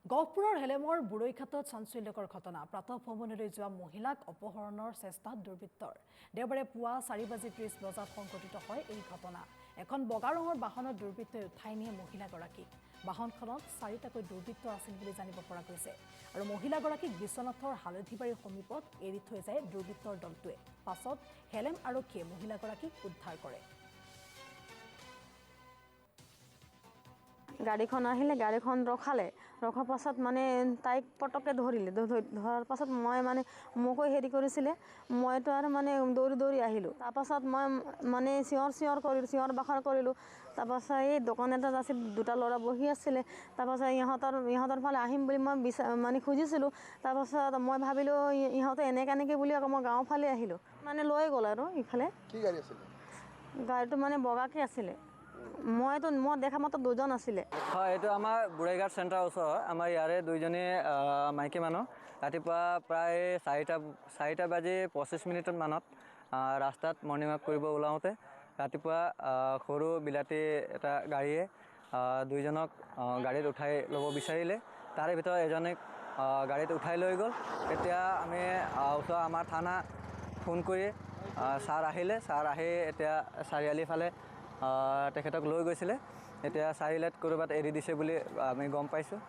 গহপুৰৰ হেলেমৰ বুৰৈঘাটত চাঞ্চল্যকৰ ঘটনা প্ৰাতঃভ্ৰমণলৈ যোৱা মহিলাক অপহৰণৰ চেষ্টাত দুৰ্বৃত্তৰ দেওবাৰে পুৱা 4:30 বজাত সংঘটিত হয় এই ঘটনা এখন বগা ৰঙৰ বাহনত দুৰ্বৃত্তই উঠাই নিয়ে মহিলাগৰাকীক বাহনখনত 4টাকৈ দুৰ্বৃত্ত আছিল বুলি জানিব পৰা গৈছে আৰু মহিলাগৰাকীক বিশ্বনাথৰ হালধিবাৰীৰ সমীপত এৰি থৈ যায় দুৰ্বৃত্তৰ দলটোৱে পাছত হেলেম আৰক্ষীয়ে মহিলাগৰাকীক উদ্ধাৰ কৰে গাড়ীখন আহিলে গাড়ীখন ৰখাৰ পাছত মানে তাইক পটককৈ ধৰিলে ধৰাৰ পাছত মই মানে মোকো হেৰি কৰিছিলে মইতো আৰু মানে দৌৰি আহিলোঁ তাৰপাছত মই মানে চিঞৰ বাখৰ কৰিলোঁ তাৰপাছত এই দোকান এটাত আছিল দুটা ল'ৰা বহি আছিলে তাৰপাছত ইহঁতৰ ফালে আহিম বুলি মই মানে খুজিছিলোঁ তাৰপাছত মই ভাবিলোঁ ইহঁতে এনেকৈ বুলি আকৌ মই গাঁৱৰ ফালে আহিলোঁ মানে লৈ গ'ল আৰু ইফালে কি গাড়ী আছিলে গাড়ীটো মানে বগাকৈ আছিলে মই দেখা মতে দুজন আছিলে হয় এইটো আমাৰ বুৰৈঘাট চেণ্টাৰৰ ওচৰত আমাৰ ইয়াৰে দুইজনী মাইকী মানুহ ৰাতিপুৱা প্ৰায় 4:25 মানত ৰাস্তাত মৰ্ণিং ৱাক কৰিব ওলাওঁতে ৰাতিপুৱা সৰু বিলাতী এটা গাড়ীয়ে দুইজনক গাড়ীত উঠাই ল'ব বিচাৰিলে তাৰে ভিতৰত এজনীক গাড়ীত উঠাই লৈ গ'ল এতিয়া আমি ওচৰৰ আমাৰ থানা ফোন কৰি ছাৰ আহি এতিয়া চাৰিআলি ফালে তেখেতক লৈ গৈছিলে এতিয়া চাৰিআলিত ক'ৰবাত এৰি দিছে বুলি আমি গম পাইছোঁ